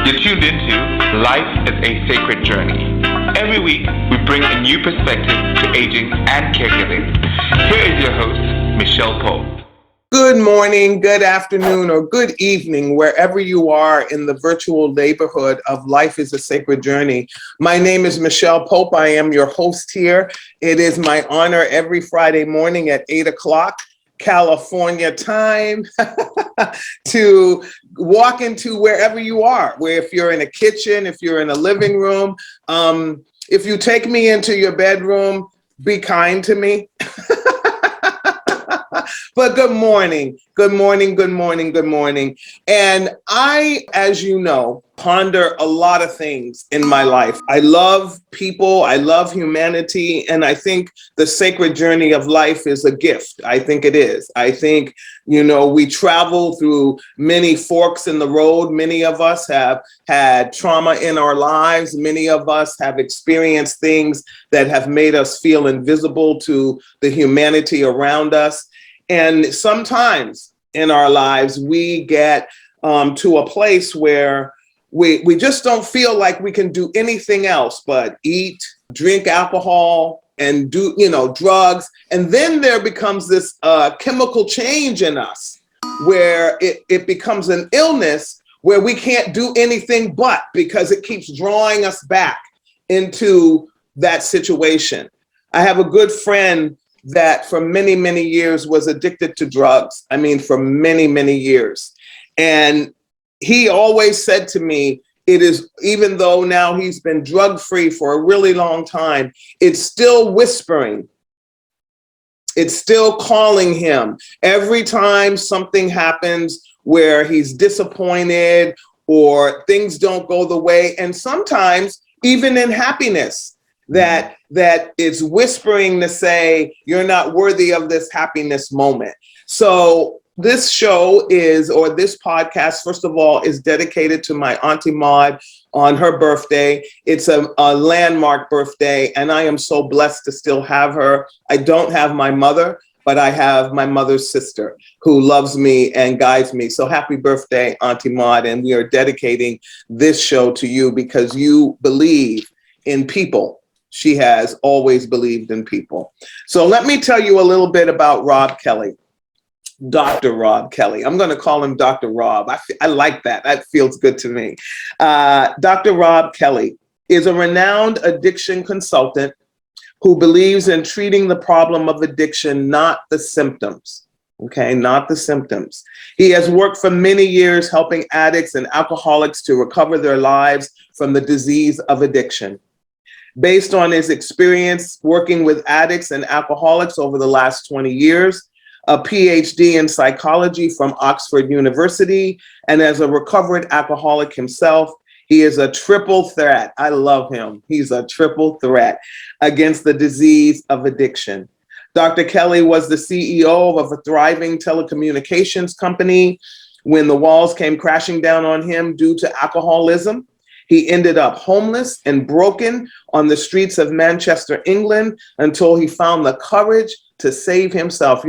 You're tuned into Life is a Sacred Journey. Every week, we bring a new perspective to aging and caregiving. Here is your host, Michelle Pope. Good morning, good afternoon, or good evening, wherever you are in the virtual neighborhood of Life is a Sacred Journey. My name is Michelle Pope. I am your host here. It is my honor every Friday morning at 8 o'clock. California time to walk into wherever you are, where if you're in a kitchen, if you're in a living room, if you take me into your bedroom, be kind to me. But good morning, good morning, good morning, good morning. And I, as you know, ponder a lot of things in my life. I love people, I love humanity, and I think the sacred journey of life is a gift. I think it is. I think, we travel through many forks in the road. Many of us have had trauma in our lives. Many of us have experienced things that have made us feel invisible to the humanity around us. And sometimes in our lives, we get to a place where we just don't feel like we can do anything else but eat, drink alcohol, and do, drugs. And then there becomes this chemical change in us where it becomes an illness where we can't do anything but, because it keeps drawing us back into that situation. I have a good friend that for many, many years was addicted to drugs. I mean, for many, many years. And he always said to me, it is, even though now he's been drug-free for a really long time, it's still whispering. It's still calling him. Every time something happens where he's disappointed or things don't go the way, and sometimes even in happiness, that it's whispering to say, you're not worthy of this happiness moment. So this show or this podcast, first of all, is dedicated to my auntie Maude on her birthday. It's a landmark birthday, and I am so blessed to still have her. I don't have my mother, but I have my mother's sister who loves me and guides me. So happy birthday, Auntie Maude. And we are dedicating this show to you because you believe in people. She has always believed in people. So let me tell you a little bit about Robb Kelly, Dr. Robb Kelly. I'm going to call him Dr. Robb. I like that. That feels good to me. Dr. Robb Kelly is a renowned addiction consultant who believes in treating the problem of addiction, not the symptoms. Okay, not the symptoms. He has worked for many years helping addicts and alcoholics to recover their lives from the disease of addiction. Based on his experience working with addicts and alcoholics over the last 20 years, a PhD in psychology from Oxford University, and as a recovered alcoholic himself, he is a triple threat. I love him. He's a triple threat against the disease of addiction. Dr. Kelly was the CEO of a thriving telecommunications company when the walls came crashing down on him due to alcoholism. He ended up homeless and broken on the streets of Manchester, England, until he found the courage to save himself.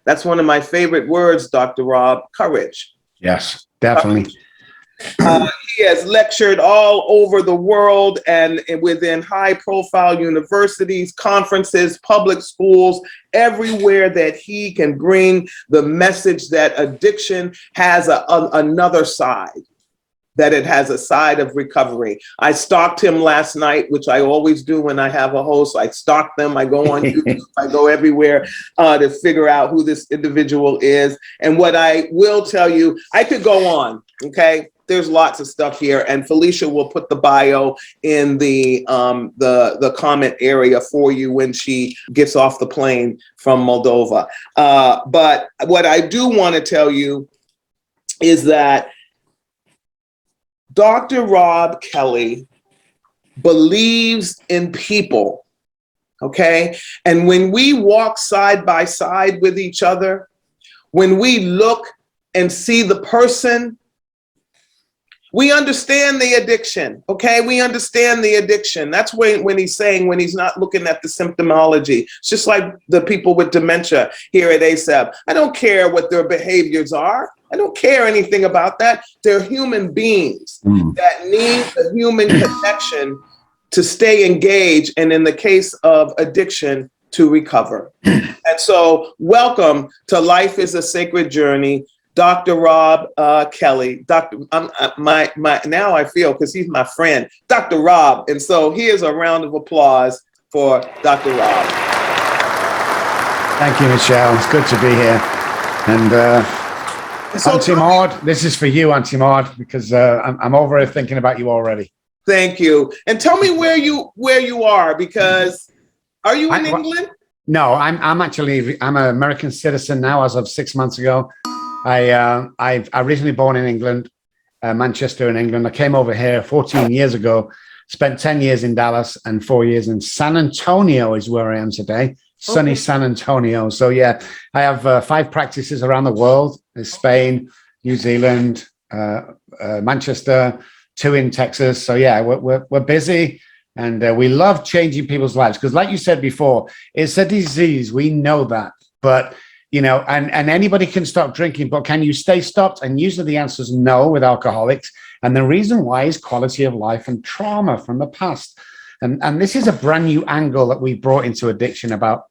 That's one of my favorite words, Dr. Robb, courage. Yes, definitely. He has lectured all over the world and within high-profile universities, conferences, public schools, everywhere that he can bring the message that addiction has another side. That it has a side of recovery. I stalked him last night, which I always do when I have a host. I stalk them, I go on YouTube, I go everywhere to figure out who this individual is. And what I will tell you, I could go on, okay? There's lots of stuff here, and Felicia will put the bio in the comment area for you when she gets off the plane from Moldova. But what I do want to tell you is that Dr. Robb Kelly believes in people, okay? And when we walk side by side with each other, when we look and see the person, We understand the addiction, okay? We understand the addiction. That's when he's saying, when he's not looking at the symptomology. It's just like the people with dementia here at ASAP. I don't care what their behaviors are. I don't care anything about that. They're human beings that need the human connection to stay engaged, and in the case of addiction, to recover. And so welcome to Life is a Sacred Journey, Dr. Robb Kelly. Now I feel, because he's my friend, Dr. Robb. And so here's a round of applause for Dr. Robb. Thank you, Michelle. It's good to be here. And so Auntie Maude, this is for you, Auntie Maude, because I'm over here thinking about you already. Thank you. And tell me where you are, because are you in England? No, I'm an American citizen now as of 6 months ago. I originally born in England, Manchester in England. I came over here 14 years ago, spent 10 years in Dallas and 4 years in San Antonio is where I am today. Sunny San Antonio. So yeah, I have 5 practices around the world: Spain, New Zealand, Manchester, 2 in Texas. So yeah, we're busy, and we love changing people's lives, because like you said before, it's a disease. We know that, but you know, and anybody can stop drinking, but can you stay stopped? And usually the answer is no with alcoholics. And the reason why is quality of life and trauma from the past. And this is a brand new angle that we brought into addiction about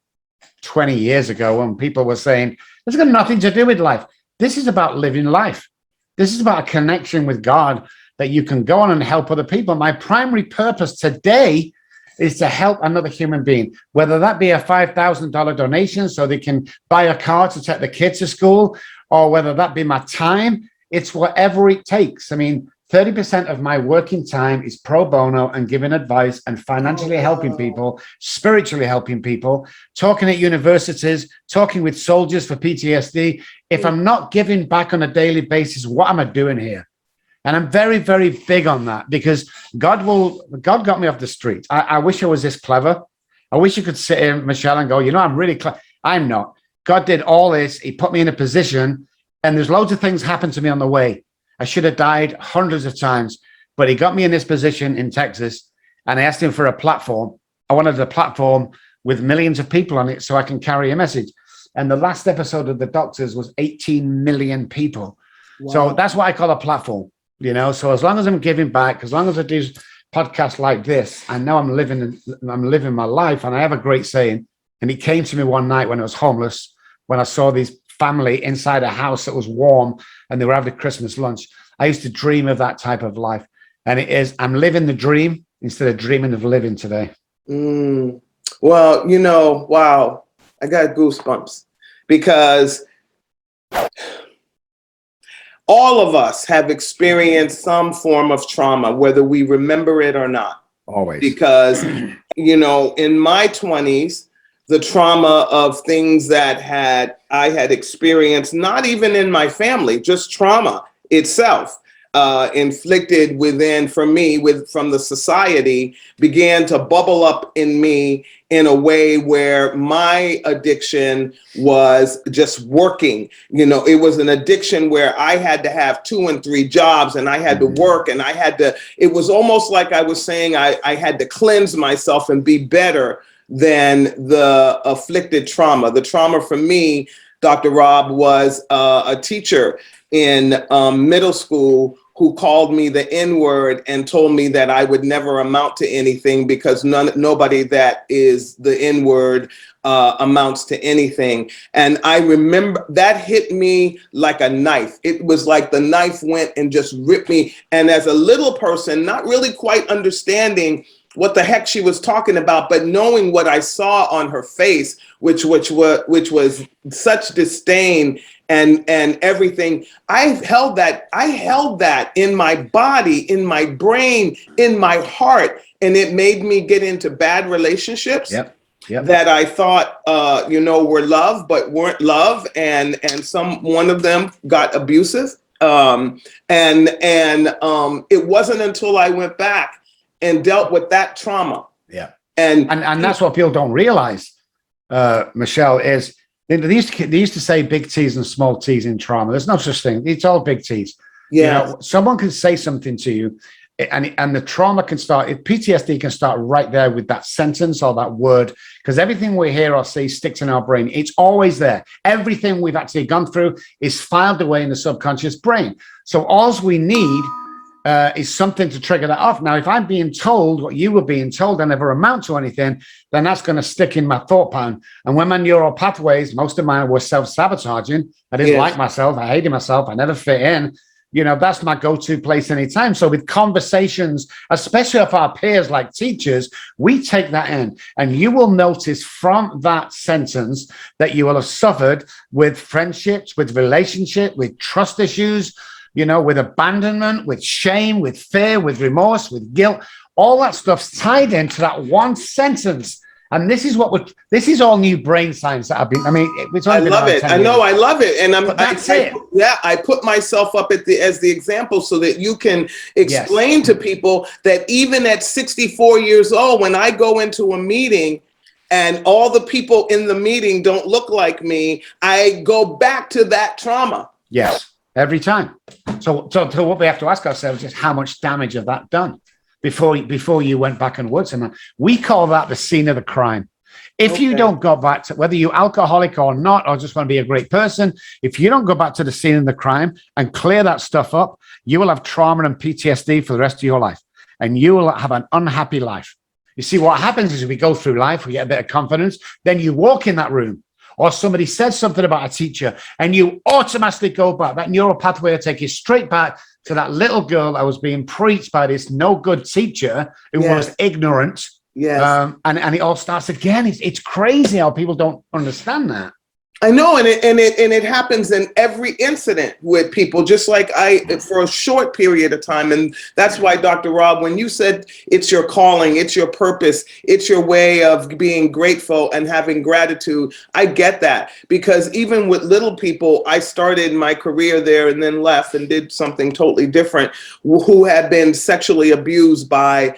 20 years ago, when people were saying, this has got nothing to do with life. This is about living life. This is about a connection with God that you can go on and help other people. My primary purpose today is to help another human being, whether that be a $5,000 donation so they can buy a car to take the kids to school, or whether that be my time. It's whatever it takes. I mean, 30% of my working time is pro bono and giving advice and financially helping people, spiritually helping people, talking at universities, talking with soldiers for PTSD. If I'm not giving back on a daily basis, what am I doing here? And I'm very, very big on that, because God got me off the street. I wish I was this clever. I wish you could sit here, Michelle, and go, you know, I'm really clever. I'm not. God did all this. He put me in a position, and there's loads of things happened to me on the way. I should have died hundreds of times, but he got me in this position in Texas, and I asked him for a platform. I wanted a platform with millions of people on it so I can carry a message. And the last episode of The Doctors was 18 million people. Wow. So that's what I call a platform. You know, so as long as I'm giving back, as long as I do podcasts like this, I know I'm living my life. And I have a great saying, and it came to me one night when I was homeless, when I saw this family inside a house that was warm and they were having Christmas lunch. I used to dream of that type of life. And it is, I'm living the dream instead of dreaming of living today. Well, you know, wow, I got goosebumps, because all of us have experienced some form of trauma, whether we remember it or not. Always. Because, you know, in my 20s, the trauma of things that I had experienced, not even in my family, just trauma itself, inflicted within, from the society, began to bubble up in me in a way where my addiction was just working. You know, it was an addiction where I had to have 2 and 3 jobs, and I had to work, and it was almost like I was saying I had to cleanse myself and be better than the afflicted trauma. The trauma for me, Dr. Robb, was a teacher in middle school who called me the N-word and told me that I would never amount to anything, because nobody that is the N-word amounts to anything. And I remember that hit me like a knife. It was like the knife went and just ripped me. And as a little person, not really quite understanding what the heck she was talking about, but knowing what I saw on her face, which was such disdain and everything, I held that in my body, in my brain, in my heart, and it made me get into bad relationships. Yep. That I thought, were love, but weren't love, and one of them got abusive, and it wasn't until I went back and dealt with that trauma. Yeah. And that's what people don't realize, Michelle, is they used to say big T's and small T's in trauma. There's no such thing. It's all big T's. Yeah. Someone can say something to you, and the trauma can start. PTSD can start right there with that sentence or that word, because everything we hear or see sticks in our brain. It's always there. Everything we've actually gone through is filed away in the subconscious brain. So all we need is something to trigger that off. Now, if I'm being told what you were being told, I never amount to anything, then that's going to stick in my thought pattern. And when my neural pathways, most of mine were self-sabotaging. I didn't like myself. I hated myself. I never fit in. That's my go-to place anytime. So with conversations, especially of our peers like teachers, we take that in. And you will notice from that sentence that you will have suffered with friendships, with relationship, with trust issues, with abandonment, with shame, with fear, with remorse, with guilt. All that stuff's tied into that one sentence. And this is all new brain science that I love it. I love it. And I put myself up as the example so that you can explain to people that even at 64 years old, when I go into a meeting and all the people in the meeting don't look like me, I go back to that trauma. Yes, every time. So what we have to ask ourselves is, how much damage have that done before you went back and worked on that? We call that the scene of the crime. If you don't go back to, whether you're alcoholic or not, or just want to be a great person, if you don't go back to the scene of the crime and clear that stuff up, you will have trauma and PTSD for the rest of your life. And you will have an unhappy life. You see, what happens is we go through life, we get a bit of confidence, then you walk in that room, or somebody says something about a teacher, and you automatically go back. That neural pathway will take you straight back to that little girl that was being preached by this no good teacher who was ignorant. Yes. And it all starts again. It's crazy how people don't understand that. I know, and it happens in every incident with people, just like for a short period of time. And that's why, Dr. Robb, when you said it's your calling, it's your purpose, it's your way of being grateful and having gratitude, I get that. Because even with little people, I started my career there and then left and did something totally different, who had been sexually abused by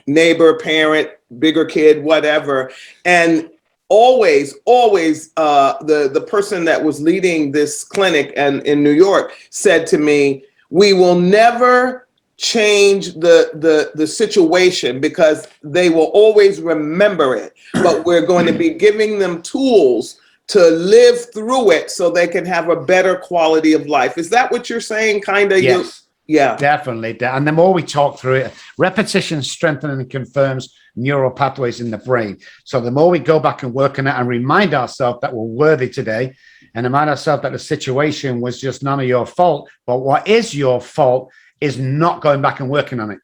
neighbor, parent, bigger kid, whatever. And always, the person that was leading this clinic in New York said to me, we will never change the situation because they will always remember it. But we're going to be giving them tools to live through it so they can have a better quality of life. Is that what you're saying? Kind of? Yes. Yeah, definitely. And the more we talk through it, repetition strengthens and confirms neural pathways in the brain. So the more we go back and work on it and remind ourselves that we're worthy today, and remind ourselves that the situation was just none of your fault, but what is your fault is not going back and working on it.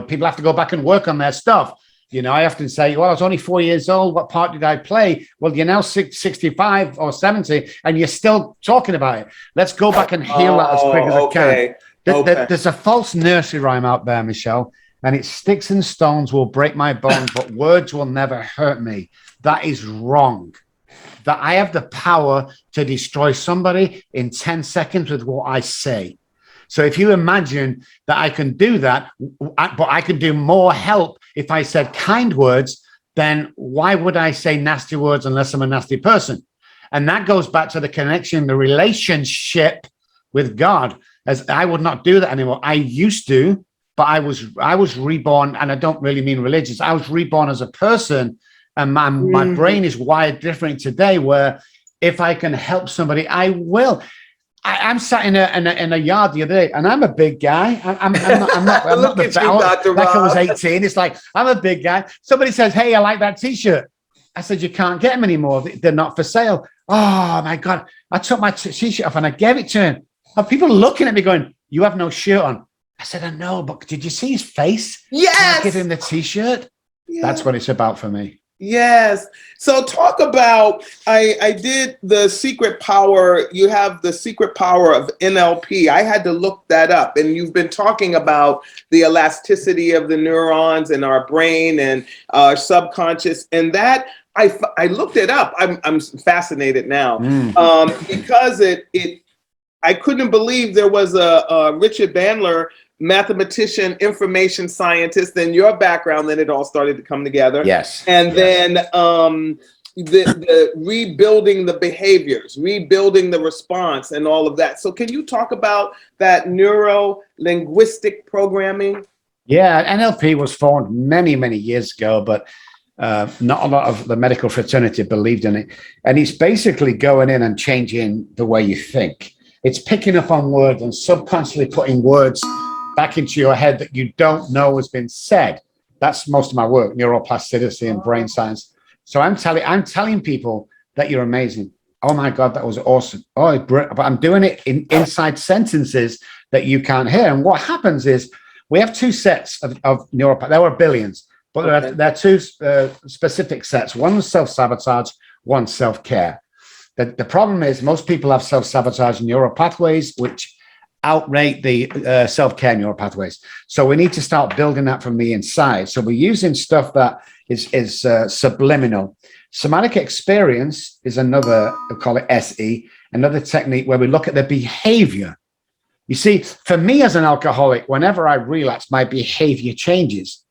People have to go back and work on their stuff. I often say, well, I was only 4 years old. What part did I play? Well, you're now 65 or 70, and you're still talking about it. Let's go back and heal that as quick as I can. There's a false nursery rhyme out there, Michelle, and it's sticks and stones will break my bones, but words will never hurt me. That is wrong. That I have the power to destroy somebody in 10 seconds with what I say. So if you imagine that I can do that, but I can do more help if I said kind words, then why would I say nasty words unless I'm a nasty person? And that goes back to the connection, the relationship with God. As I would not do that anymore. I used to, but I was reborn, and I don't really mean religious. I was reborn as a person, and my brain is wired different today, where if I can help somebody, I will. I'm sat in a yard the other day, and I'm a big guy. I'm not the bell. Like I was 18. It's like, I'm a big guy. Somebody says, hey, I like that T-shirt. I said, you can't get them anymore. They're not for sale. Oh, my God. I took my T-shirt off, and I gave it to him. And people looking at me going, you have no shirt on. I said, I know, but did you see his face? Yes. Give him the T-shirt. Yes. That's what it's about for me. Yes. So talk about, I did the Secret Power. You have the Secret Power of NLP. I had to look that up. And you've been talking about the elasticity of the neurons in our brain and our subconscious. And that, I looked it up. I'm fascinated now because I couldn't believe there was a Richard Bandler, mathematician, information scientist, and your background, then it all started to come together. Yes. And then the rebuilding the behaviors, rebuilding the response and all of that. So can you talk about that neuro-linguistic programming? Yeah, NLP was formed many, many years ago, but not a lot of the medical fraternity believed in it. And it's basically going in and changing the way you think. It's picking up on words and subconsciously putting words back into your head that you don't know has been said. That's most of my work, neuroplasticity and brain science. So I'm telling people that you're amazing. Oh my God, that was awesome. Oh, but I'm doing it inside sentences that you can't hear. And what happens is we have two sets of neuropaths. There were billions, but there are two specific sets. One is self-sabotage, one self-care. The problem is most people have self-sabotage neural pathways, which outrate the self-care neural pathways. So we need to start building that from the inside. So we're using stuff that is subliminal. Somatic experience is another, we call it SE, another technique where we look at the behavior. You see, for me as an alcoholic, whenever I relapse, my behavior changes.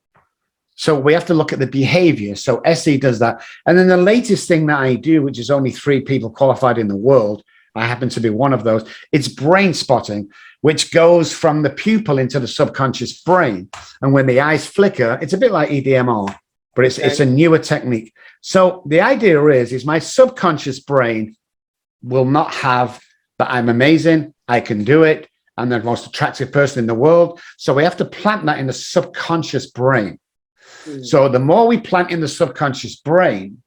So we have to look at the behavior. So SE does that. And then the latest thing that I do, which is only 3 people qualified in the world, I happen to be one of those, it's brain spotting, which goes from the pupil into the subconscious brain. And when the eyes flicker, it's a bit like EDMR, but it's a newer technique. So the idea is my subconscious brain will not have that I'm amazing, I can do it, I'm the most attractive person in the world. So we have to plant that in the subconscious brain. So the more we plant in the subconscious brain,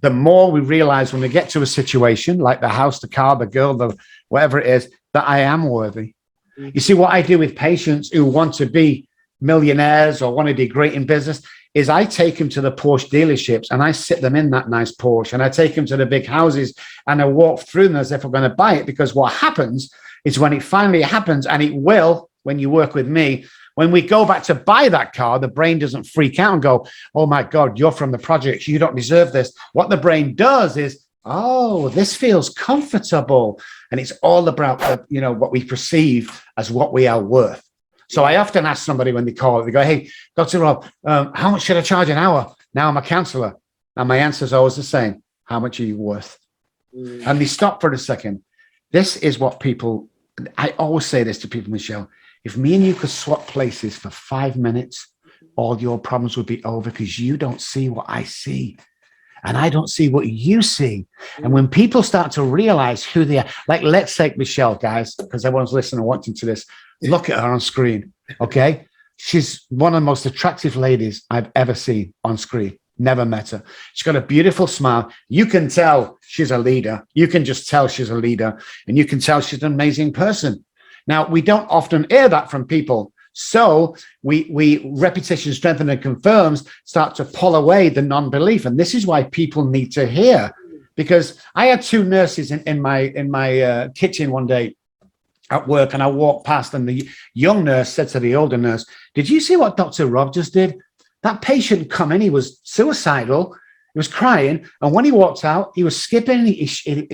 the more we realize when we get to a situation like the house, the car, the girl, the whatever it is, that I am worthy. You see, what I do with patients who want to be millionaires or want to be great in business is I take them to the Porsche dealerships and I sit them in that nice Porsche, and I take them to the big houses and I walk through them as if we're going to buy it, because what happens is when it finally happens, and it will when you work with me, when we go back to buy that car, the brain doesn't freak out and go, oh my God, you're from the projects, you don't deserve this. What the brain does is, oh, this feels comfortable. And it's all about, what we perceive as what we are worth. So I often ask somebody when they call, they go, hey, Dr. Robb, how much should I charge an hour? Now I'm a counselor. And my answer is always the same. How much are you worth? And they stop for a second. This is what people, I always say this to people, Michelle. If me and you could swap places for 5 minutes, all your problems would be over, because you don't see what I see. And I don't see what you see. And when people start to realize who they are, like, let's take Michelle, guys, because everyone's listening and watching to this. Look at her on screen, okay? She's one of the most attractive ladies I've ever seen on screen. Never met her. She's got a beautiful smile. You can tell she's a leader. You can just tell she's a leader. And you can tell she's an amazing person. Now, we don't often hear that from people. So we repetition, strengthens, and confirms start to pull away the non-belief. And this is why people need to hear. Because I had 2 nurses in my kitchen one day at work, and I walked past, and the young nurse said to the older nurse, did you see what Dr. Robb just did? That patient come in, he was suicidal, he was crying, and when he walked out, he was skipping, he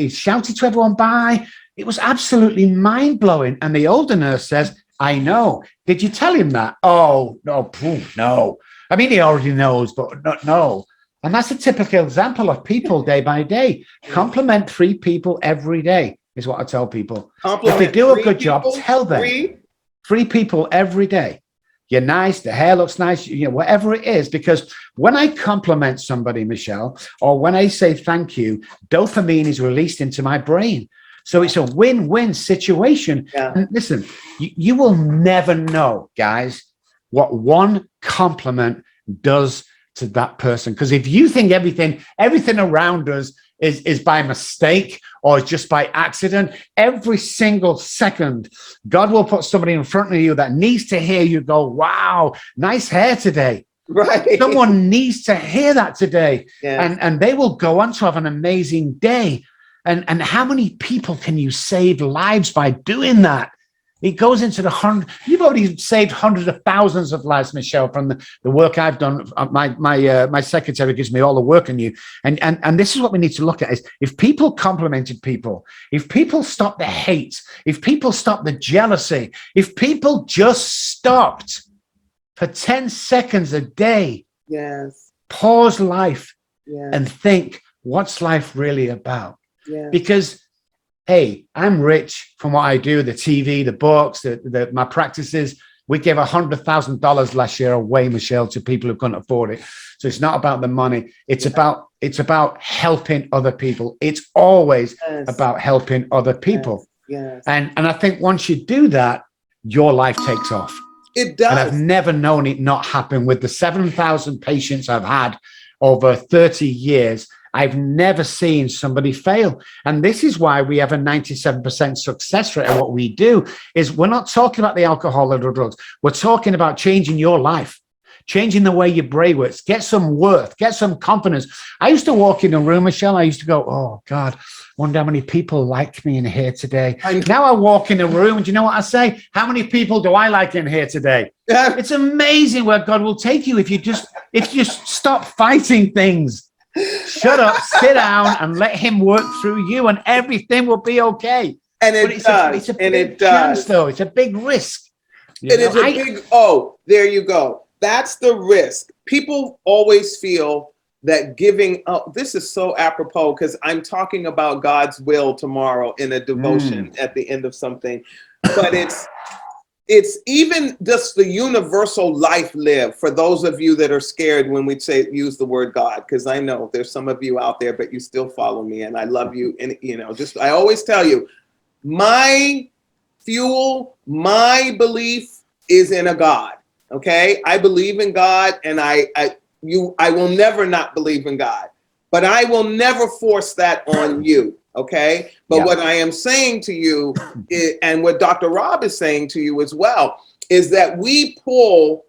shouted to everyone, bye. It was absolutely mind-blowing. And the older nurse says, I know. Did you tell him that? Oh, no. I mean, he already knows, but no. And that's a typical example of people day by day. Compliment 3 people every day is what I tell people. If they do a good job, tell them. 3 people every day. You're nice, the hair looks nice, whatever it is. Because when I compliment somebody, Michelle, or when I say thank you, dopamine is released into my brain. So it's a win-win situation. Yeah. And listen, you will never know, guys, what one compliment does to that person. Because if you think everything around us is by mistake or just by accident, every single second, God will put somebody in front of you that needs to hear you go, wow, nice hair today. Right. Someone needs to hear that today. Yeah. And they will go on to have an amazing day. And how many people can you save lives by doing that? It goes into the hundred. You've already saved hundreds of thousands of lives, Michelle, from the work I've done. My secretary gives me all the work on you. And this is what we need to look at is if people complimented people, if people stopped the hate, if people stopped the jealousy, if people just stopped for 10 seconds a day, yes, pause life, yes, and think, what's life really about? Yeah. Because, hey, I'm rich from what I do, the TV, the books, my practices. We gave $100,000 last year away, Michelle, to people who couldn't afford it. So it's not about the money. It's about helping other people. It's always about helping other people. Yes. And I think once you do that, your life takes off. It does. And I've never known it not happen. With the 7,000 patients I've had over 30 years, I've never seen somebody fail. And this is why we have a 97% success rate at what we do. Is we're not talking about the alcohol or the drugs. We're talking about changing your life, changing the way your brain works. Get some worth, get some confidence. I used to walk in a room, Michelle, I used to go, oh God, wonder how many people like me in here today. Now I walk in a room and do you know what I say? How many people do I like in here today? It's amazing where God will take you if you just stop fighting things. Shut up, sit down, and let him work through you, and everything will be okay. And it does. It's a big chance, though. It's a big risk. It is a big, there you go. That's the risk. People always feel that giving up, this is so apropos because I'm talking about God's will tomorrow in a devotion at the end of something. But it's even just the universal life lived for those of you that are scared when we use the word God, because I know there's some of you out there, but you still follow me and I love you. And, I always tell you, my fuel, my belief is in a God. Okay. I believe in God and I will never not believe in God, but I will never force that on you. Okay. But what I am saying to you and what Dr. Robb is saying to you as well, is that we pull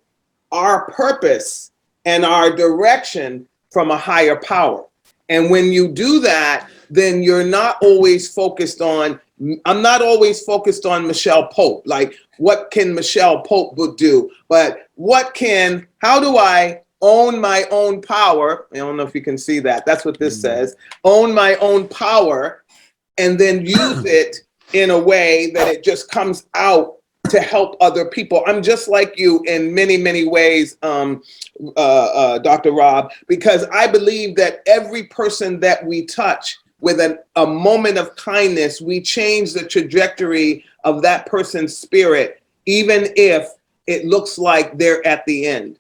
our purpose and our direction from a higher power. And when you do that, then you're not always focused on, I'm not always focused on Michelle Pope. Like, what can Michelle Pope do? But how do I own my own power? I don't know if you can see that. That's what this says. Own my own power and then use it in a way that it just comes out to help other people. I'm just like you in many, many ways, Dr. Robb, because I believe that every person that we touch with a moment of kindness, we change the trajectory of that person's spirit, even if it looks like they're at the end.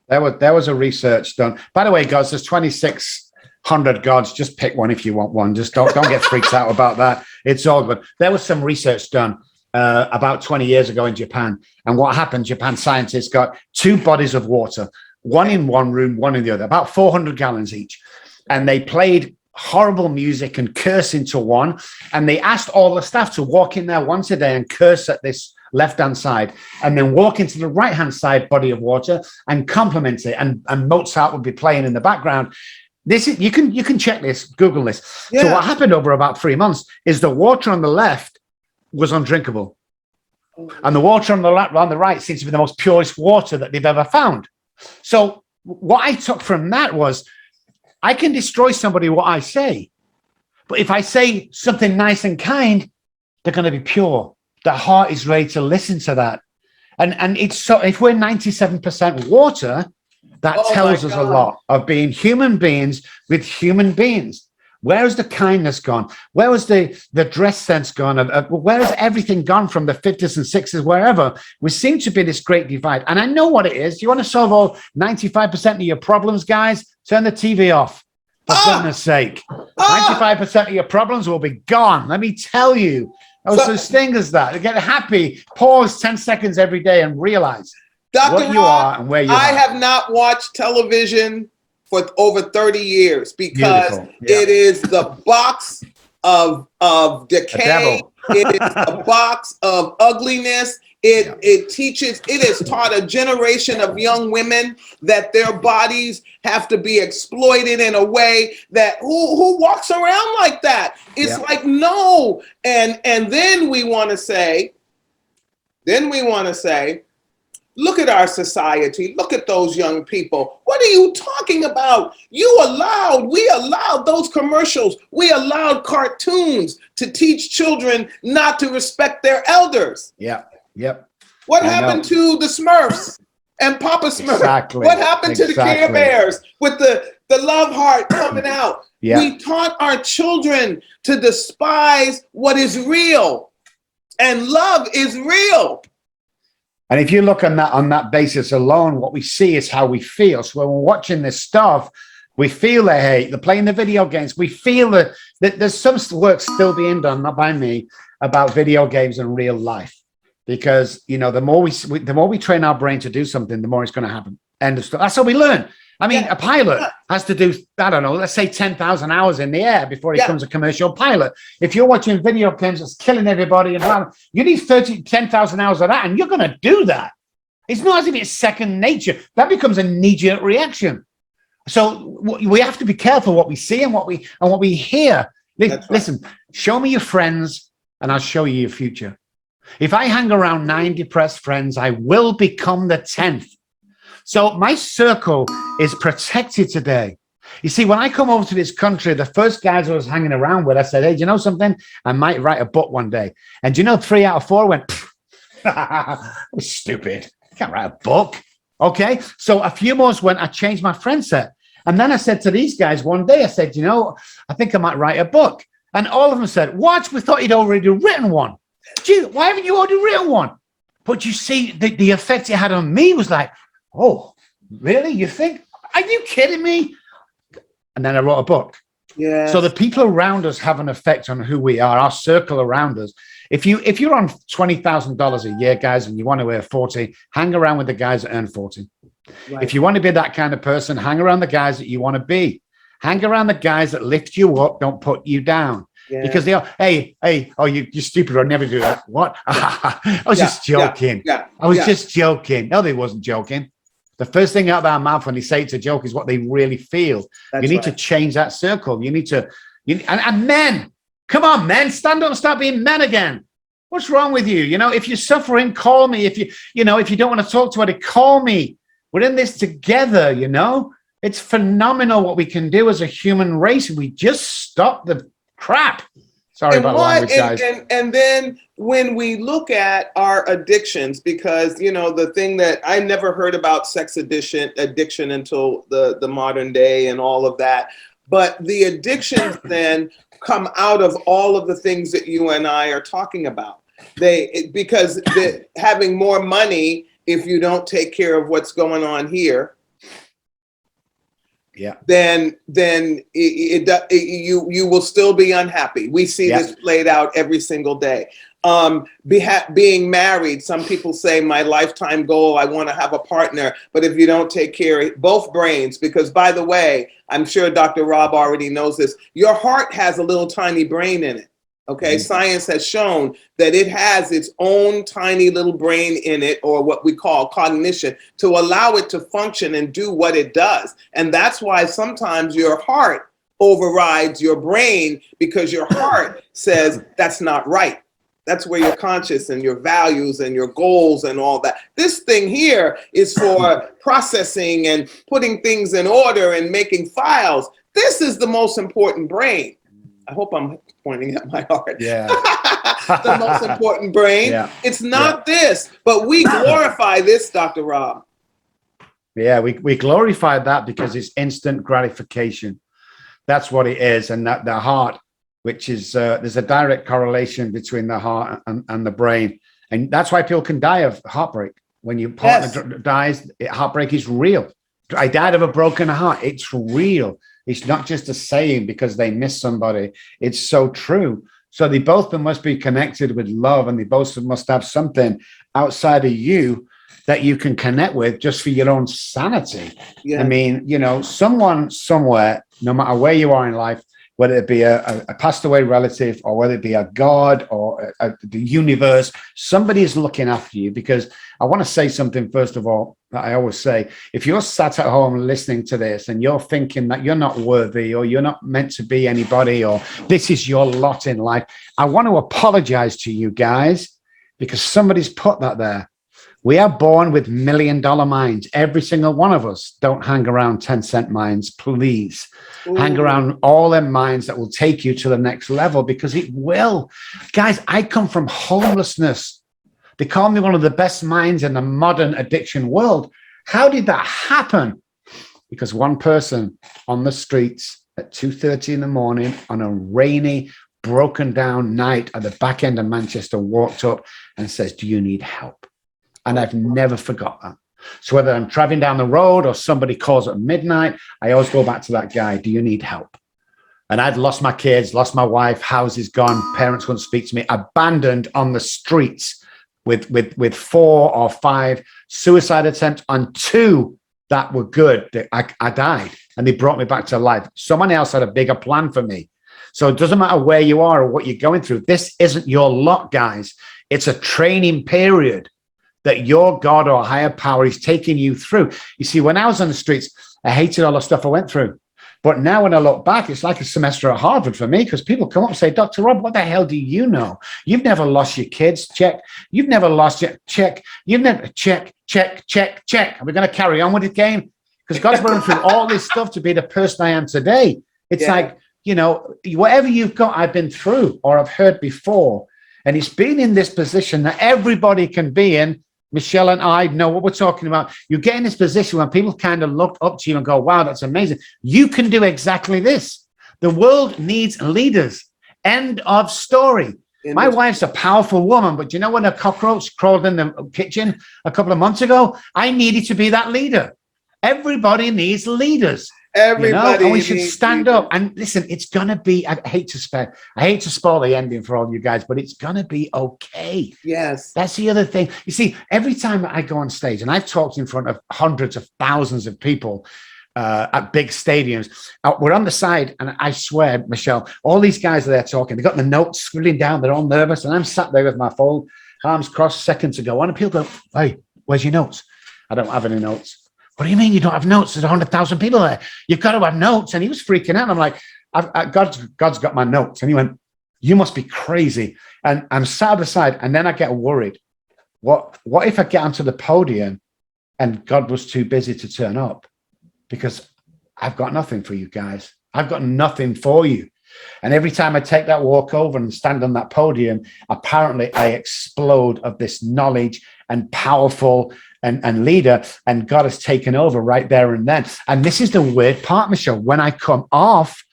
There was a research done. By the way, guys, there's 2,600 gods. Just pick one if you want one. Just don't get freaked out about that. It's all good. There was some research done about 20 years ago in Japan. And what happened, Japan scientists got two bodies of water, one in one room, one in the other, about 400 gallons each. And they played horrible music and curse into one. And they asked all the staff to walk in there once a day and curse at this left-hand side, and then walk into the right-hand side body of water and compliment it. And Mozart would be playing in the background. This is, you can check this, Google this. Yeah. So what happened over about 3 months is the water on the left was undrinkable. And the water on the right seems to be the most purest water that they've ever found. So what I took from that was, I can destroy somebody what I say, but if I say something nice and kind, they're going to be pure. The heart is ready to listen to that. And it's so, if we're 97% water, that tells us a lot of being human beings with human beings. Where has the kindness gone? Where was the dress sense gone? Where has everything gone from the 50s and 60s, wherever? We seem to be this great divide. And I know what it is. You want to solve all 95% of your problems, guys? Turn the TV off. For goodness sake. 95% of your problems will be gone. Let me tell you. No such thing as that. Get happy. Pause 10 seconds every day and realize what you are and where you are. I have not watched television for over 30 years because it is the box of decay. It is a box of ugliness. It teaches, it has taught a generation of young women that their bodies have to be exploited in a way that who walks around like that? It's like, no. And then we want to say, look at our society. Look at those young people. What are you talking about? We allowed those commercials. We allowed cartoons to teach children not to respect their elders. Yep. What happened to the Smurfs and Papa Smurf? Exactly. What happened to the Care Bears with the the love heart coming out. Yeah. We taught our children to despise what is real, and love is real. And if you look on that basis alone, what we see is how we feel. So when we're watching this stuff, we feel the hate. They're playing the video games. We feel that there's some work still being done, not by me, about video games and real life. Because, you know, the more we train our brain to do something, the more it's going to happen. End of story. That's how we learn. I mean, a pilot has to do, I don't know, let's say 10,000 hours in the air before he becomes a commercial pilot. If you're watching video games that's killing everybody, and you need 10,000 hours of that, and you're going to do that. It's not as if it's second nature. That becomes a knee-jerk reaction. So we have to be careful what we see and what we hear. Listen, show me your friends, and I'll show you your future. If I hang around 9 depressed friends, I will become the 10th. So my circle is protected today. You see, when I come over to this country, the first guys I was hanging around with, I said, hey, do you know something? I might write a book one day. And do you know 3 out of 4 went, that was stupid. I can't write a book. Okay. So a few months went, I changed my friend set. And then I said to these guys one day, I said, you know, I think I might write a book. And all of them said, what? We thought you'd already written one. Gee, why haven't you already written one? But you see, the effect it had on me was like, oh, really? You think? Are you kidding me? And then I wrote a book. Yeah. So the people around us have an effect on who we are, our circle around us. If you're on $20,000 a year, guys, and you want to earn 40, hang around with the guys that earn 40. Right. If you want to be that kind of person, hang around the guys that you want to be. Hang around the guys that lift you up, don't put you down. Yeah. Because they are, hey, oh, you're stupid. I'll never do that. What? I was just joking. I was just joking. No, they wasn't joking. The first thing out of our mouth when they say it's a joke is what they really feel. You need to change that circle. You need to, and men, come on, men, stand up and start being men again. What's wrong with you? You know, if you're suffering, call me. If you don't want to talk to anybody, call me. We're in this together, you know. It's phenomenal what we can do as a human race. We just stop the crap. Sorry about language, guys. And then when we look at our addictions, because, you know, the thing that I never heard about sex addiction until the modern day and all of that. But the addictions then come out of all of the things that you and I are talking about. Because having more money, if you don't take care of what's going on here, then you will still be unhappy. We see this played out every single day. Being married, some people say my lifetime goal, I want to have a partner, but if you don't take care of both brains, because by the way, I'm sure Dr. Robb already knows this, your heart has a little tiny brain in it. Okay, science has shown that it has its own tiny little brain in it, or what we call cognition, to allow it to function and do what it does. And that's why sometimes your heart overrides your brain, because your heart says that's not right. That's where your conscious and your values and your goals and all that. This thing here is for processing and putting things in order and making files. This is the most important brain. I hope I'm pointing at my heart. Yeah. The most important brain. Yeah. It's not this, but we glorify this, Dr. Robb. Yeah, we glorify that because it's instant gratification. That's what it is. And that the heart, which is, there's a direct correlation between the heart and the brain. And that's why people can die of heartbreak. When your partner dies, heartbreak is real. I died of a broken heart. It's real. It's not just a saying because they miss somebody. It's so true. So they both must be connected with love, and they both must have something outside of you that you can connect with just for your own sanity. Yeah. I mean, you know, someone somewhere, no matter where you are in life, whether it be a passed away relative or whether it be a God or the universe, somebody is looking after you. Because I want to say something, first of all, that I always say, if you're sat at home listening to this and you're thinking that you're not worthy or you're not meant to be anybody or this is your lot in life, I want to apologize to you guys because somebody's put that there. We are born with $1 million minds. Every single one of us. Don't hang around 10-cent minds, please. Ooh. Hang around all them minds that will take you to the next level, because it will. Guys, I come from homelessness. They call me one of the best minds in the modern addiction world. How did that happen? because one person on the streets at 2:30 in the morning on a rainy, broken down night at the back end of Manchester walked up and says, do you need help? And I've never forgot that. So whether I'm driving down the road or somebody calls at midnight, I always go back to that guy. Do you need help? And I'd lost my kids, lost my wife, houses gone, parents wouldn't speak to me, abandoned on the streets with 4 or 5 suicide attempts on 2 that were good. I died and they brought me back to life. Someone else had a bigger plan for me. So it doesn't matter where you are or what you're going through. This isn't your lot, guys. It's a training period that your God or higher power is taking you through. You see, when I was on the streets, I hated all the stuff I went through. But now when I look back, it's like a semester at Harvard for me, because people come up and say, Dr. Robb, what the hell do you know? You've never lost your kids. Check. You've never lost your check. You've never check. Are we going to carry on with the game? Because God's running through all this stuff to be the person I am today. It's like, you know, whatever you've got, I've been through or I've heard before. And it's been in this position that everybody can be in. Michelle and I know what we're talking about. You get in this position when people kind of look up to you and go, wow, that's amazing. You can do exactly this. The world needs leaders. End of story. My wife's a powerful woman, but you know when a cockroach crawled in the kitchen a couple of months ago, I needed to be that leader. Everybody needs leaders. Everybody, and we should stand up. And listen, it's gonna be. I hate to spoil the ending for all you guys, but it's gonna be okay. Yes, that's the other thing. You see, every time I go on stage, and I've talked in front of hundreds of thousands of people at big stadiums, we're on the side, and I swear, Michelle, all these guys are there talking. They got the notes scribbling down. They're all nervous, and I'm sat there with my phone, arms crossed, seconds to go on, and people go, "Hey, where's your notes?" I don't have any notes. What do you mean you don't have notes? There's 100,000 people there. You've got to have notes. And he was freaking out. I'm like, God's got my notes. And he went, you must be crazy. And I'm sat aside. And then I get worried. What if I get onto the podium and God was too busy to turn up? Because I've got nothing for you guys. I've got nothing for you. And every time I take that walk over and stand on that podium, apparently I explode of this knowledge and powerful and leader, and God has taken over right there and then. And this is the weird part, Michelle. When I come off,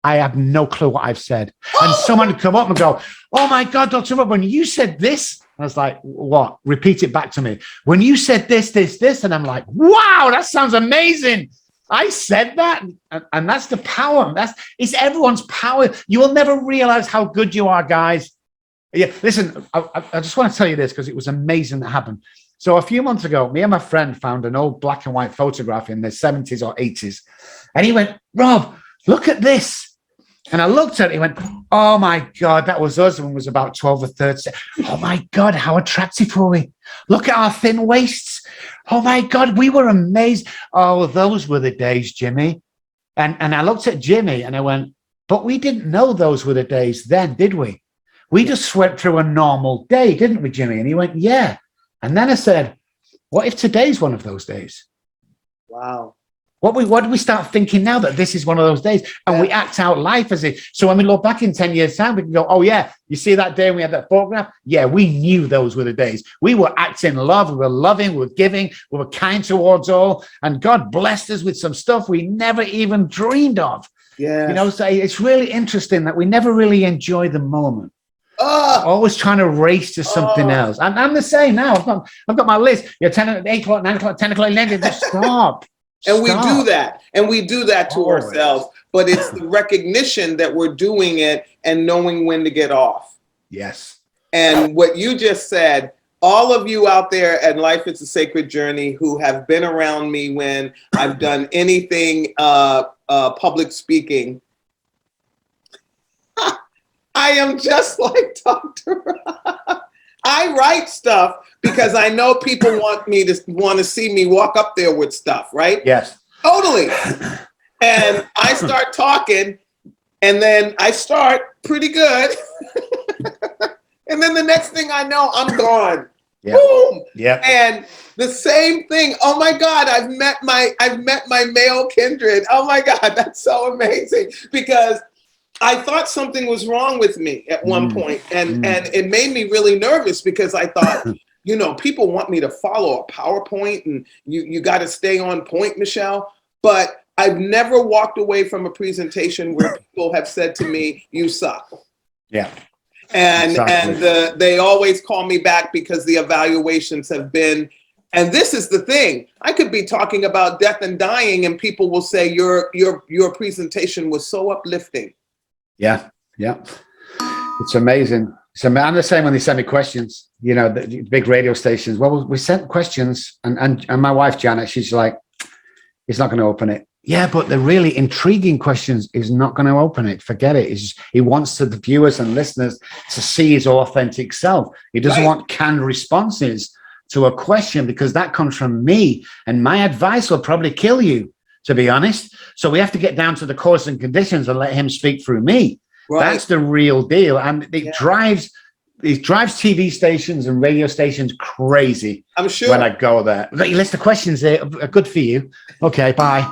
I have no clue what I've said. And someone would come up and go, oh my God, Dr. Robb, when you said this, I was like, what? Repeat it back to me. When you said this, and I'm like, wow, that sounds amazing. I said that. And that's the power. It's everyone's power. You will never realize how good you are, guys. Yeah, listen, I just want to tell you this because it was amazing that happened. So a few months ago, me and my friend found an old black and white photograph in the 70s or 80s. And he went, Rob, look at this. And I looked at it, he went, oh my God, that was us when we was about 12 or 13. Oh my God, how attractive were we? Look at our thin waists. Oh my God, we were amazed. Oh, those were the days, Jimmy. And I looked at Jimmy and I went, but we didn't know those were the days then, did we? We just swept through a normal day, didn't we, Jimmy? And he went, yeah. And then I said, what if today's one of those days? Wow. What do we start thinking now that this is one of those days? And we act out life as if, so when we look back in 10 years' time, we can go, oh yeah, you see that day when we had that photograph? Yeah, we knew those were the days. We were acting love, we were loving, we were giving, we were kind towards all. And God blessed us with some stuff we never even dreamed of. Yeah. You know, so it's really interesting that we never really enjoy the moment. Always trying to race to something else. I'm the same now. I've got my list. You're 10, 8 o'clock, 9 o'clock, 10 o'clock, 11. Just stop. And we do that. And we do that to ourselves. But it's the recognition that we're doing it and knowing when to get off. Yes. And what you just said, all of you out there at Life is a Sacred Journey who have been around me when I've done anything public speaking, I am just like Dr. Robb. I write stuff because I know people want to see me walk up there with stuff, right? Yes. Totally. And I start talking, and then I start pretty good. And then the next thing I know, I'm gone. Yep. Boom. Yeah. And the same thing. Oh my God, I've met my male kindred. Oh my God, that's so amazing. Because I thought something was wrong with me at one point, and it made me really nervous because I thought, people want me to follow a PowerPoint and you got to stay on point, Michelle. But I've never walked away from a presentation where people have said to me, "You suck." Yeah. And exactly. and they always call me back because the evaluations have been. And this is the thing. I could be talking about death and dying, and people will say your presentation was so uplifting. Yeah. It's amazing. So I'm the same when they send me questions. The big radio stations. Well, we sent questions, and my wife Janet, she's like, "He's not going to open it." Yeah, but the really intriguing questions is not going to open it. Forget it. He wants the viewers and listeners to see his authentic self. He doesn't want canned responses to a question, because that comes from me, and my advice will probably kill you, to be honest. So we have to get down to the cause and conditions and let him speak through me. Right. That's the real deal. And it drives TV stations and radio stations crazy. I'm sure. When I go there. Your list of questions there are good for you. Okay, bye.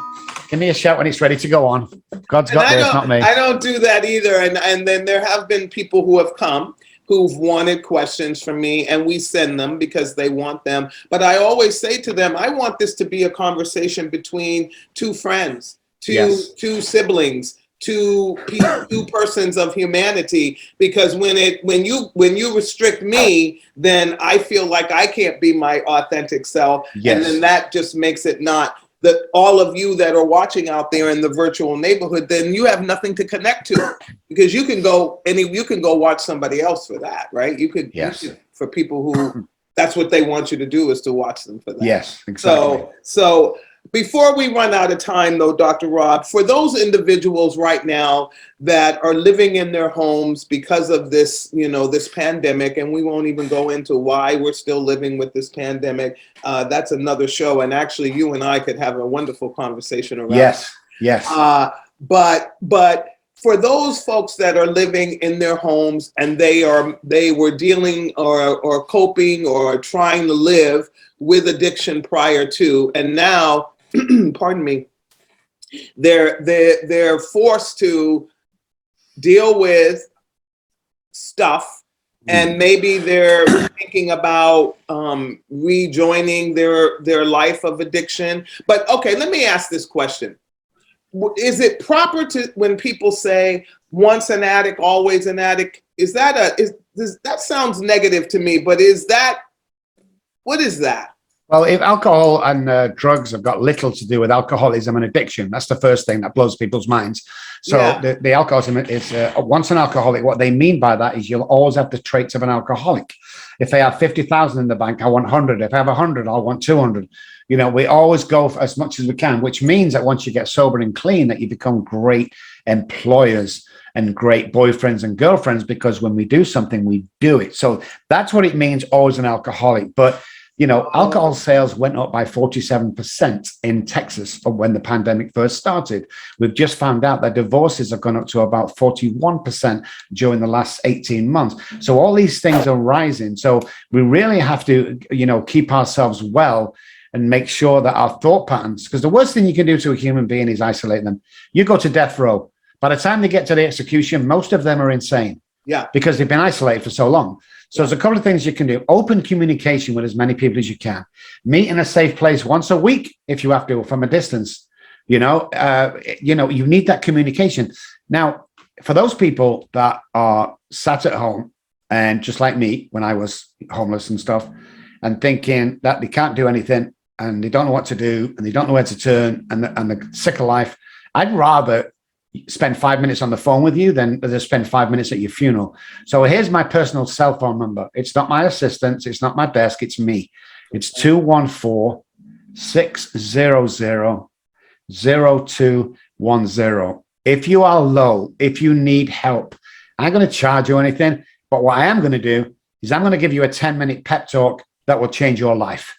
Give me a shout when it's ready to go on. God's got this, not me. I don't do that either. And then there have been people who have come who've wanted questions from me, and we send them because they want them. But I always say to them, I want this to be a conversation between two friends, two siblings, two persons of humanity. Because when you restrict me, then I feel like I can't be my authentic self, and then that just makes it not. That all of you that are watching out there in the virtual neighborhood, then you have nothing to connect to, because you can go watch somebody else for that, right? You could for people who that's what they want you to do, is to watch them for that. Yes, exactly. So before we run out of time, though, Dr. Robb, for those individuals right now that are living in their homes because of this, this pandemic, and we won't even go into why we're still living with this pandemic. That's another show, and actually, you and I could have a wonderful conversation around. Yes. But for those folks that are living in their homes and they were dealing or coping or trying to live with addiction prior to, and now, pardon me, they're forced to deal with stuff, and maybe they're thinking about rejoining their life of addiction. But okay, let me ask this question. Is it proper to, when people say once an addict, always an addict, that sounds negative to me, but what is that? Well, if alcohol and drugs have got little to do with alcoholism and addiction, that's the first thing that blows people's minds. So the alcoholism is once an alcoholic, what they mean by that is you'll always have the traits of an alcoholic. If they have 50,000 in the bank, I want 100. If I have 100, I want 200. We always go for as much as we can, which means that once you get sober and clean, that you become great employers and great boyfriends and girlfriends, because when we do something, we do it. So that's what it means, always an alcoholic. But alcohol sales went up by 47% in Texas when the pandemic first started. We've just found out that divorces have gone up to about 41% during the last 18 months. So all these things are rising. So we really have to, keep ourselves well and make sure that our thought patterns, because the worst thing you can do to a human being is isolate them. You go to death row. By the time they get to the execution, most of them are insane. Yeah, because they've been isolated for so long. So there's a couple of things you can do. Open communication with as many people as you can. Meet in a safe place once a week if you have to, from a distance. You need that communication. Now, for those people that are sat at home and just like me when I was homeless and stuff, and thinking that they can't do anything and they don't know what to do and they don't know where to turn and they're sick of life, I'd rather spend 5 minutes on the phone with you than to spend 5 minutes at your funeral. So here's my personal cell phone number. It's not my assistant's. It's not my desk. It's me. It's 214-600-0210. If you are low, if you need help, I'm not going to charge you anything. But what I am going to do is I'm going to give you a 10-minute pep talk that will change your life.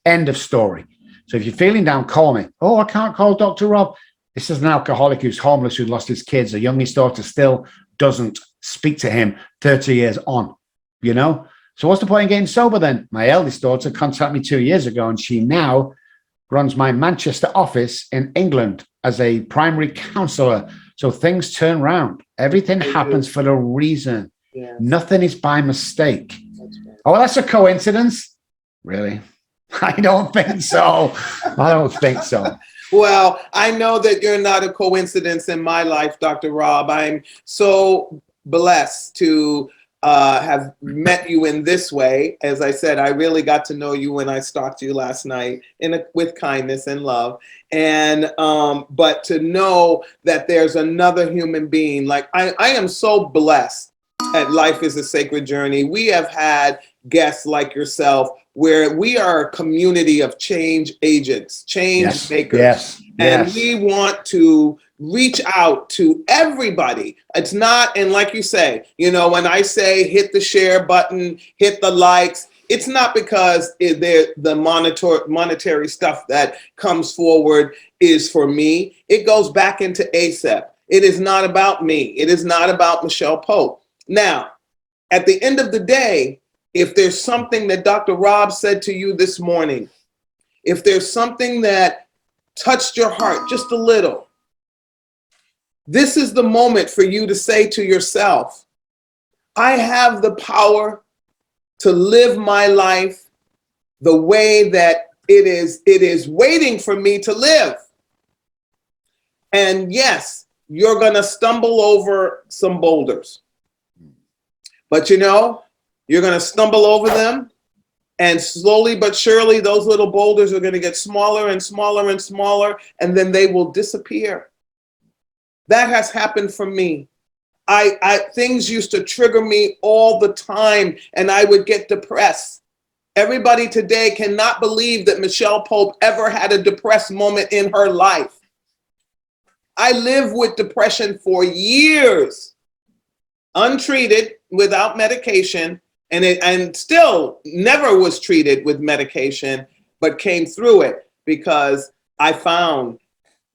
End of story. So if you're feeling down, call me. Oh, I can't call Dr. Robb. This is an alcoholic who's homeless, who lost his kids. A youngest daughter still doesn't speak to him 30 years on, So what's the point in getting sober then? My eldest daughter contacted me 2 years ago, and she now runs my Manchester office in England as a primary counselor. So things turn around. Everything happens for a reason. Yeah. Nothing is by mistake. That's right. Oh, that's a coincidence. Really? I don't think so. I don't think so. Well, I know that you're not a coincidence in my life, Dr. Robb. I'm so blessed to have met you in this way. As I said, I really got to know you when I stalked you last night with kindness and love. And but to know that there's another human being, like I am so blessed at Life is a Sacred Journey. We have had guests like yourself where we are a community of change agents, change makers. Yes. And we want to reach out to everybody. It's not, and like you say, you know, when I say hit the share button, hit the likes, it's not because the monetary stuff that comes forward is for me. It goes back into ASAP. It is not about me. It is not about Michelle Pope. Now, at the end of the day, if there's something that Dr. Robb said to you this morning, if there's something that touched your heart just a little, this is the moment for you to say to yourself, I have the power to live my life the way that it is waiting for me to live. And yes, you're going to stumble over some boulders. But you know, you're going to stumble over them, and slowly but surely, those little boulders are going to get smaller and smaller and smaller, and then they will disappear. That has happened for me. Things used to trigger me all the time, and I would get depressed. Everybody today cannot believe that Michelle Pope ever had a depressed moment in her life. I lived with depression for years, untreated, without medication, and still never was treated with medication, but came through it because I found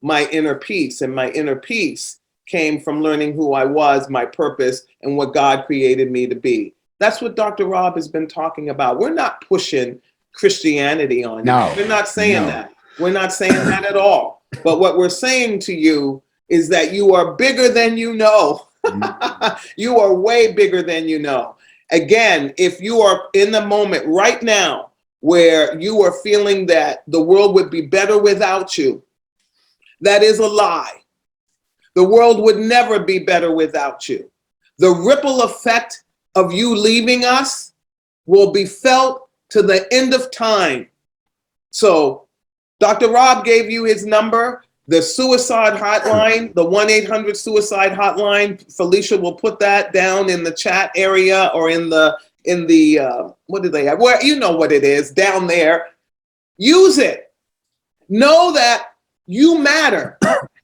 my inner peace, and my inner peace came from learning who I was, my purpose, and what God created me to be. That's what Dr. Robb has been talking about. We're not pushing Christianity on you. We're not saying that. We're not saying that at all. But what we're saying to you is that you are bigger than you know. You are way bigger than you know. Again, if you are in the moment right now where you are feeling that the world would be better without you, that is a lie. The world would never be better without you. The ripple effect of you leaving us will be felt to the end of time. So Dr. Robb gave you his number, the suicide hotline, the 1-800-suicide hotline. Felicia will put that down in the chat area or in the what do they have? Where, you know what it is, down there. Use it. Know that you matter.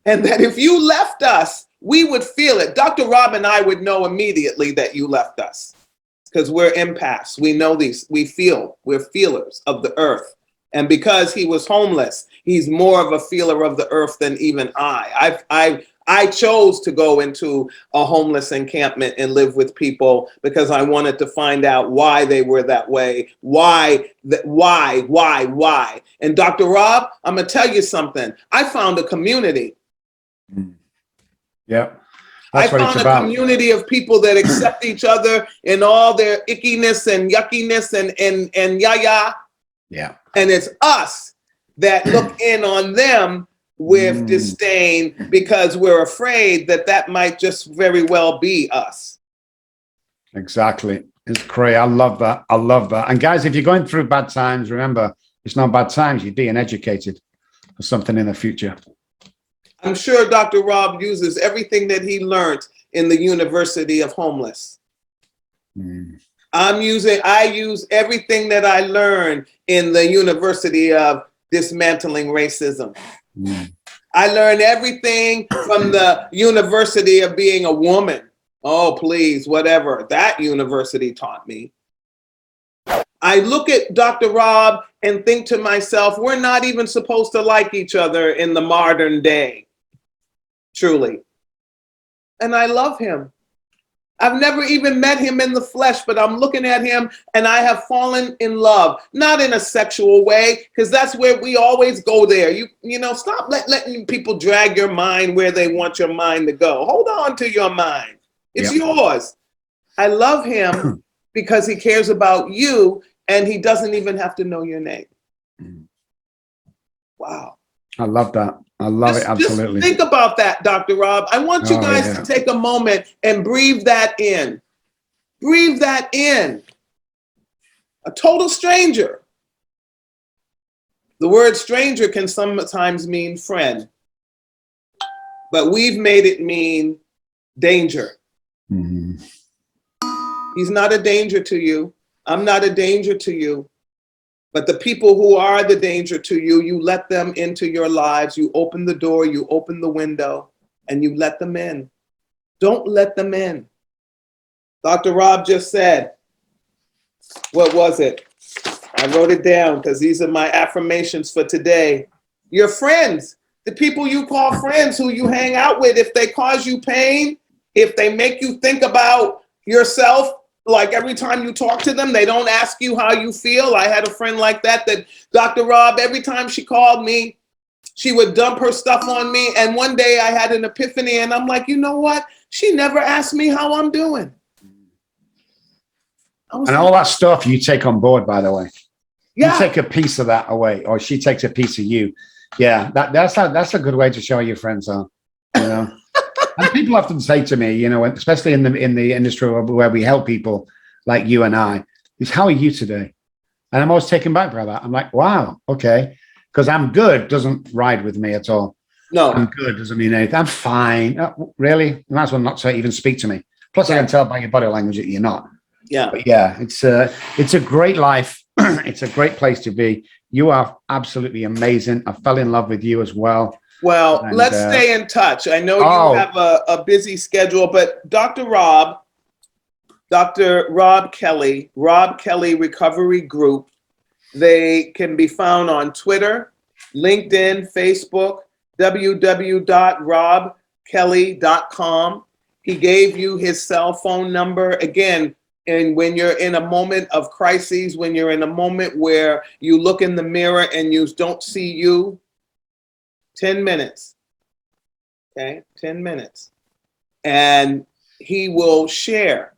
And that if you left us, we would feel it. Dr. Robb and I would know immediately that you left us because we're empaths. We know these, we're feelers of the earth. And because he was homeless, he's more of a feeler of the earth than even I chose to go into a homeless encampment and live with people because I wanted to find out why they were that way. Why? And Dr. Robb, I'm going to tell you something. I found a community. Yeah. I found a community of people that accept each other in all their ickiness and yuckiness and yah. Yeah. And it's us that look in on them with disdain because we're afraid that might just very well be us. Exactly. It's great. I love that. I love that. And guys, if you're going through bad times, remember, it's not bad times. You're being educated for something in the future. I'm sure Dr. Robb uses everything that he learned in the University of Homeless. I use everything that I learned in the University of Dismantling Racism. I learned everything from the University of Being a Woman. Oh, please, whatever that university taught me. I look at Dr. Robb and think to myself, we're not even supposed to like each other in the modern day. Truly. And I love him. I've never even met him in the flesh, but I'm looking at him and I have fallen in love, not in a sexual way, because that's where we always go there. You know, stop letting people drag your mind where they want your mind to go. Hold on to your mind. It's yours. I love him because he cares about you and he doesn't even have to know your name. Wow. I love that. I love it. Absolutely. Just think about that, Dr. Robb. I want you guys to take a moment and breathe that in. Breathe that in. A total stranger. The word stranger can sometimes mean friend, but we've made it mean danger. Mm-hmm. He's not a danger to you. I'm not a danger to you. But the people who are the danger to you, you let them into your lives. You open the door, you open the window, and you let them in. Don't let them in. Dr. Robb just said, what was it? I wrote it down because these are my affirmations for today. Your friends, the people you call friends, who you hang out with, if they cause you pain, if they make you think about yourself, like every time you talk to them, they don't ask you how you feel. I had a friend like that Dr. Robb, every time she called me, she would dump her stuff on me. And one day I had an epiphany and I'm like, you know what? She never asked me how I'm doing. And all that stuff you take on board, by the way. Yeah. You take a piece of that away, or she takes a piece of you. Yeah, that's a good way to show how your friends are, you know. And people often say to me, you know, especially in the industry where we help people like you and I, is how are you today? And I'm always taken back by that. I'm like, wow, okay, because I'm good doesn't ride with me at all. No, I'm good doesn't mean anything. I'm fine. Really, you might as well not to even speak to me. Plus, I can tell by your body language that you're not. Yeah, but yeah, it's a great life. It's a great place to be. You are absolutely amazing. I fell in love with you as well. Well, let's stay in touch. I know you have a busy schedule, but Dr. Robb Kelly, Robb Kelly Recovery Group, they can be found on Twitter, LinkedIn, Facebook, www.robbkelly.com. He gave you his cell phone number. Again, and when you're in a moment of crises, when you're in a moment where you look in the mirror and you don't see you, 10 minutes, okay, 10 minutes. And he will share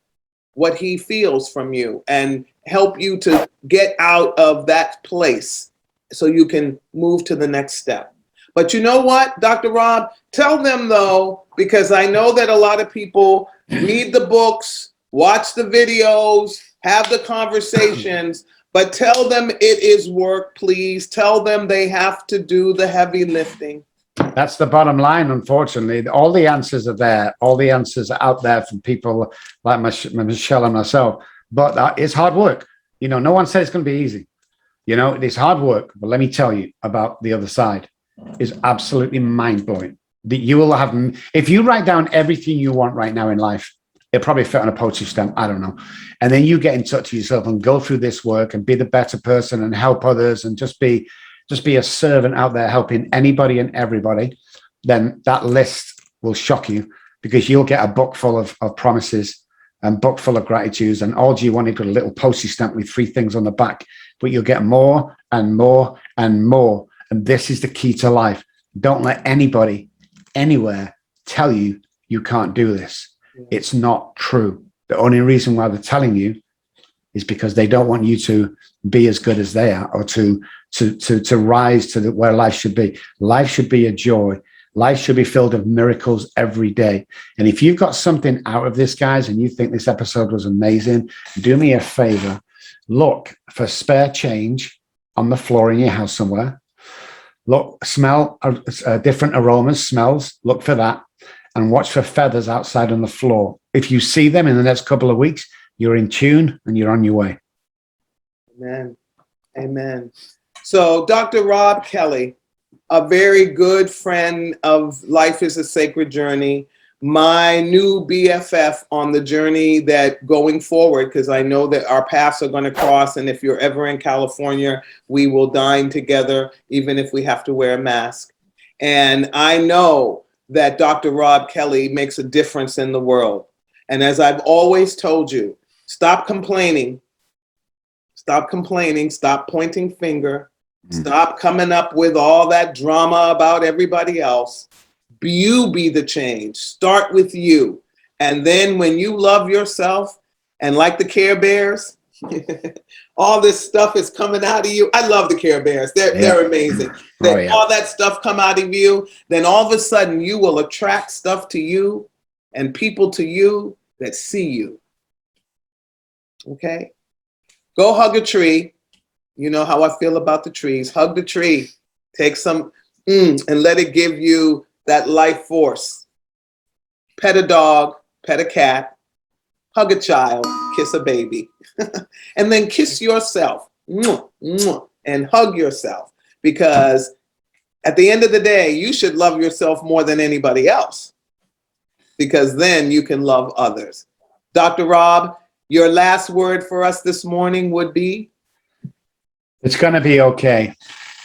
what he feels from you and help you to get out of that place so you can move to the next step. But you know what, Dr. Robb, tell them though, because I know that a lot of people read the books, watch the videos, have the conversations, but tell them it is work, please. Tell them they have to do the heavy lifting. That's the bottom line, unfortunately. All the answers are there. All the answers are out there from people like Michelle and myself. But it's hard work. You know, no one said it's going to be easy. You know, it's hard work. But let me tell you about the other side. It's absolutely mind-blowing. That you will have, if you write down everything you want right now in life, it'll probably fit on a postage stamp. I don't know. And then you get in touch with yourself and go through this work and be the better person and help others and just be a servant out there helping anybody and everybody, then that list will shock you because you'll get a book full of promises and book full of gratitudes. And all you want is a little postage stamp with 3 things on the back, but you'll get more and more and more. And this is the key to life. Don't let anybody anywhere tell you you can't do this. It's not true. The only reason why they're telling you is because they don't want you to be as good as they are or to rise to where life should be. Life should be a joy. Life should be filled with miracles every day. And if you've got something out of this, guys, and you think this episode was amazing, do me a favor. Look for spare change on the floor in your house somewhere. Look, smell different aromas, smells. Look for that. And watch for feathers outside on the floor. If you see them in the next couple of weeks, you're in tune and you're on your way. Amen. Amen. So Dr. Robb Kelly, a very good friend of Life is a Sacred Journey, my new BFF on the journey that going forward, because I know that our paths are going to cross. And if you're ever in California, we will dine together, even if we have to wear a mask. And I know that Dr. Robb Kelly makes a difference in the world. And as I've always told you, stop complaining. Stop complaining. Stop pointing finger. Stop coming up with all that drama about everybody else. You be the change. Start with you. And then when you love yourself, and like the Care Bears, All this stuff is coming out of you. I love the Care Bears. They're amazing. All that stuff come out of you, then all of a sudden you will attract stuff to you and people to you that see you. Okay? Go hug a tree. You know how I feel about the trees. Hug the tree. Take some and let it give you that life force. Pet a dog, pet a cat, hug a child, kiss a baby. And then kiss yourself and hug yourself, because at the end of the day, you should love yourself more than anybody else, because then you can love others. Dr. Robb, your last word for us this morning would be? It's going to be okay.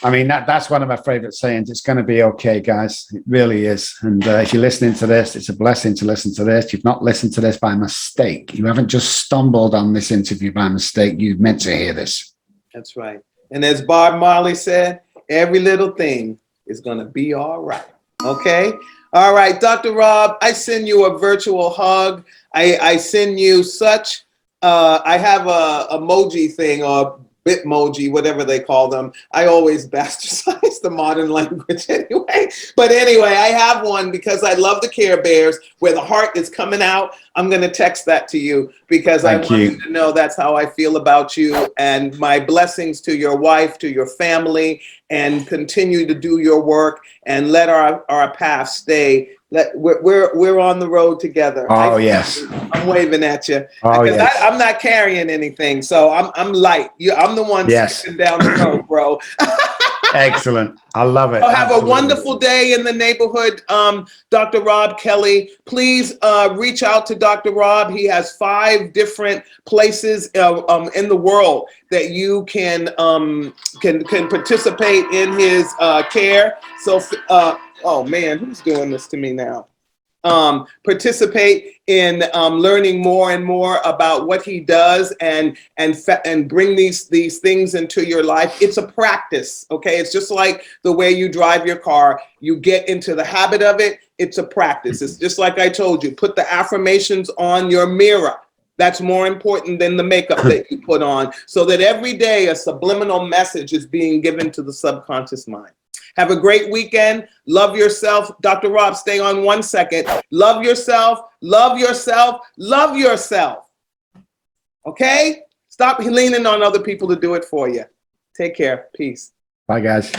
I mean, that's one of my favorite sayings. It's going to be okay, guys. It really is. And if you're listening to this, it's a blessing to listen to this. You've not listened to this by mistake. You haven't just stumbled on this interview by mistake. You've meant to hear this. That's right. And as Bob Marley said, every little thing is going to be all right. Okay? All right, Dr. Robb, I send you a virtual hug. I send you such, I have a emoji thing, or Bitmoji, whatever they call them. I always bastardize the modern language anyway. But anyway, I have one because I love the Care Bears where the heart is coming out. I'm going to text that to you because I want you to know that's how I feel about you, and my blessings to your wife, to your family, and continue to do your work and let our path stay. We're on the road together. Oh, yes. I'm waving at you. Oh, yes. I'm not carrying anything, so I'm light. I'm the one sitting down the road, bro. Excellent. I love it. Have a wonderful day in the neighborhood, Dr. Robb Kelly. Please reach out to Dr. Robb. He has 5 different places in the world that you can participate in his care. So, oh man, who's doing this to me now? Participate in learning more and more about what he does and bring these things into your life. It's a practice, okay? It's just like the way you drive your car. You get into the habit of it. It's a practice. It's just like I told you, put the affirmations on your mirror. That's more important than the makeup that you put on, so that every day a subliminal message is being given to the subconscious mind. Have a great weekend. Love yourself. Dr. Robb, stay on 1 second. Love yourself, love yourself, love yourself. Okay? Stop leaning on other people to do it for you. Take care. Peace. Bye, guys.